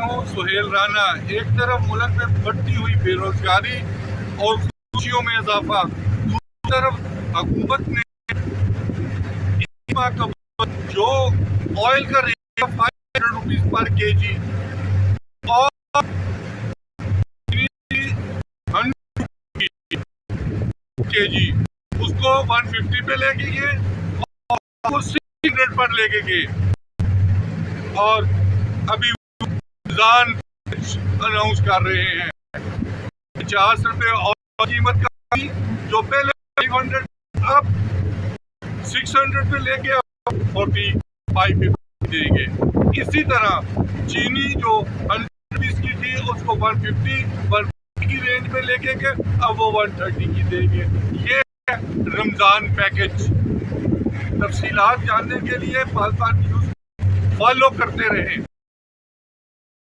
हूँ सुहेल राना। एक तरफ मुल्क में बढ़ती हुई बेरोजगारी और खुशियों में इजाफा, दूसरी तरफ हुकूमत ने जो ऑयल का रेट 500 रुपीज पर केजी और 100 केजी उसको 150 पे लेके गए और 600 पर लेके गए। और अभी अनाउंस कर रहे हैं 50 रुपए और कीमत का, जो पहले 500 अब 600 पे लेके 45 देंगे। इसी तरह चीनी जो 100 की थी उसको 150 की रेंज में लेके गए, अब वो 130 की देंगे। ये रमजान पैकेज। तफसीलात जानने के लिए पालपान न्यूज़ फॉलो करते रहें।